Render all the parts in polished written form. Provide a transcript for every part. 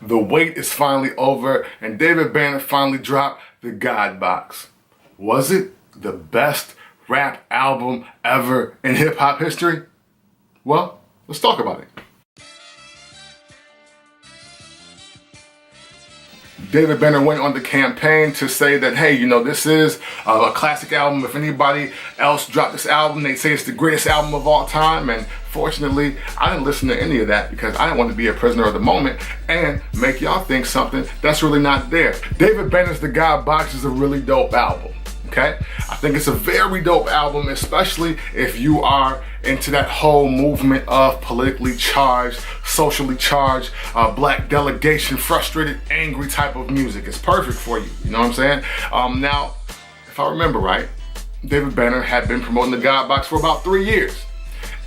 The wait is finally over, and David Banner finally dropped The God Box. Was it the best rap album ever in hip-hop history? Well, let's talk about it. David Banner went on the campaign to say that, hey, you know, this is a classic album. If anybody else dropped this album, they say it's the greatest album of all time. And fortunately, I didn't listen to any of that because I didn't want to be a prisoner of the moment and make y'all think something that's really not there. David Banner's The God Box is a really dope album. Okay, I think it's a very dope album, especially if you are into that whole movement of politically charged, socially charged, black delegation, frustrated, angry type of music. It's perfect for you, you know what I'm saying? Now, if I remember right, David Banner had been promoting The God Box for about 3 years.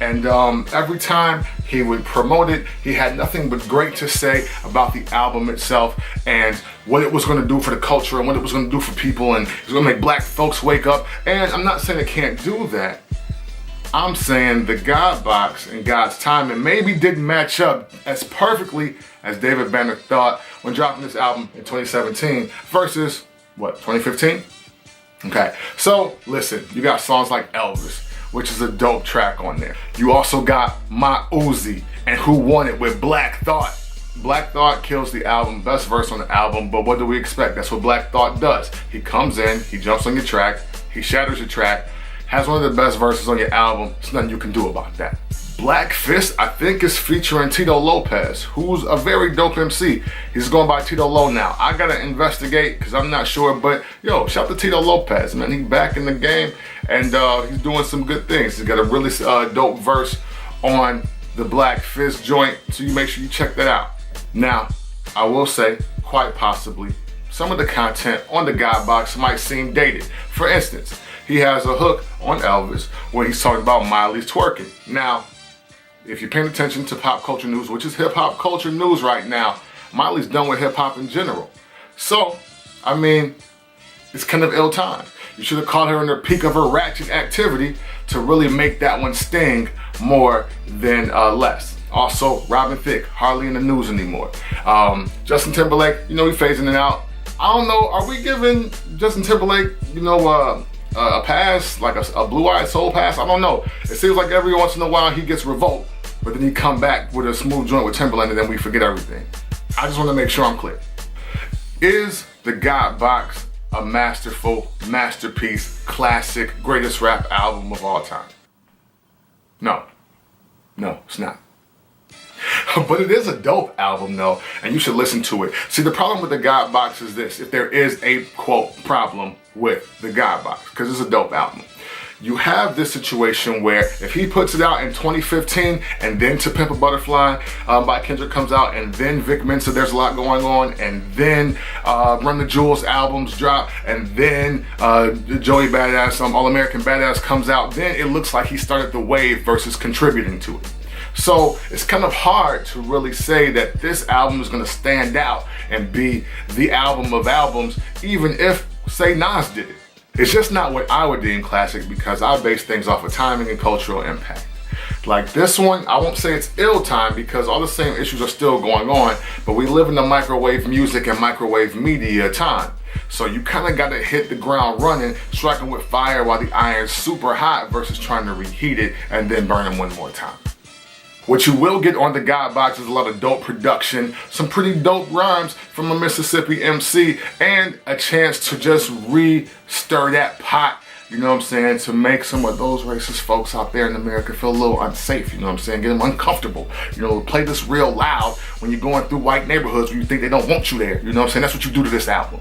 And every time he would promote it, he had nothing but great to say about the album itself and what it was going to do for the culture and what it was going to do for people, and it was going to make black folks wake up. And I'm not saying it can't do that. I'm saying The God Box and God's Timing maybe didn't match up as perfectly as David Banner thought when dropping this album in 2017 versus, what, 2015? Okay, so listen, you got songs like Elvis, which is a dope track on there. You also got My Uzi and Who Want It with Black Thought. Black Thought kills the album, best verse on the album, but what do we expect? That's what Black Thought does. He comes in, he jumps on your track, he shatters your track, has one of the best verses on your album. There's nothing you can do about that. Black Fist, I think, is featuring Tito Lopez, who's a very dope MC. He's going by Tito Lo now. I gotta investigate because I'm not sure, but yo, shout out to Tito Lopez, man. He's back in the game and he's doing some good things. He's got a really dope verse on the Black Fist joint, so you make sure you check that out. Now, I will say, quite possibly, some of the content on The God Box might seem dated. For instance, he has a hook on Elvis where he's talking about Miley's twerking. Now, if you're paying attention to pop culture news, which is hip hop culture news right now, Miley's done with hip hop in general. So, I mean, it's kind of ill-timed. You should have caught her in the peak of her ratchet activity to really make that one sting more than less. Also, Robin Thicke, hardly in the news anymore. Justin Timberlake, you know, he's phasing it out. I don't know, are we giving Justin Timberlake, you know, a pass, like a blue-eyed soul pass? I don't know. It seems like every once in a while he gets revoked, but then he come back with a smooth joint with Timberland and then we forget everything. I just want to make sure I'm clear. Is The God Box a masterful, masterpiece, classic, greatest rap album of all time? No. No, it's not. But it is a dope album though, and you should listen to it. See, the problem with The God Box is this, if there is a, quote, problem with The God Box, because it's a dope album. You have this situation where if he puts it out in 2015 and then To Pimp a Butterfly by Kendrick comes out, and then Vic Mensa, There's a Lot Going On, and then Run the Jewels albums drop, and then Joey Badass, All American Badass comes out, then it looks like he started the wave versus contributing to it. So it's kind of hard to really say that this album is gonna stand out and be the album of albums, even if, say, Nas did it. It's just not what I would deem classic because I base things off of timing and cultural impact. Like this one, I won't say it's ill-timed because all the same issues are still going on, but we live in the microwave music and microwave media time. So you kind of got to hit the ground running, striking with fire while the iron's super hot versus trying to reheat it and then burn them one more time. What you will get on The God Box is a lot of dope production, some pretty dope rhymes from a Mississippi MC, and a chance to just re-stir that pot, you know what I'm saying, to make some of those racist folks out there in America feel a little unsafe, you know what I'm saying, get them uncomfortable. You know, play this real loud when you're going through white neighborhoods where you think they don't want you there, you know what I'm saying, that's what you do to this album.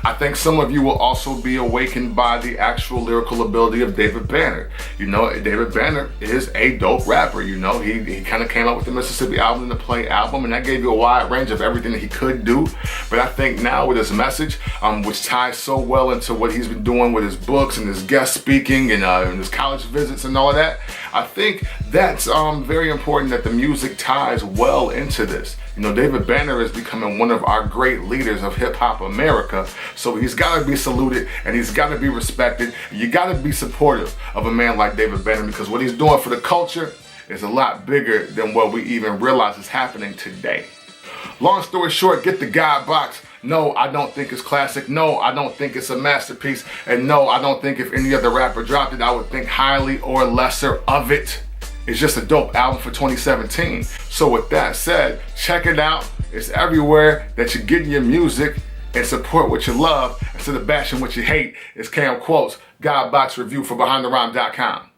I think some of you will also be awakened by the actual lyrical ability of David Banner. You know, David Banner is a dope rapper, you know. He kind of came out with the Mississippi album and the Play album, and that gave you a wide range of everything that he could do. But I think now with his message, which ties so well into what he's been doing with his books and his guest speaking and his college visits and all of that, I think that's very important that the music ties well into this. You know, David Banner is becoming one of our great leaders of hip-hop America, so he's got to be saluted and he's got to be respected. You got to be supportive of a man like David Banner because what he's doing for the culture is a lot bigger than what we even realize is happening today. long story short, get the God box. No, I don't think it's classic. No, I don't think it's a masterpiece. And no, I don't think if any other rapper dropped it, I would think highly or lesser of it. It's just a dope album for 2017. So with that said, check it out. It's everywhere that you're getting your music, and support what you love instead of bashing what you hate. It's CamQuotes, God Box Review for BehindTheRhyme.com.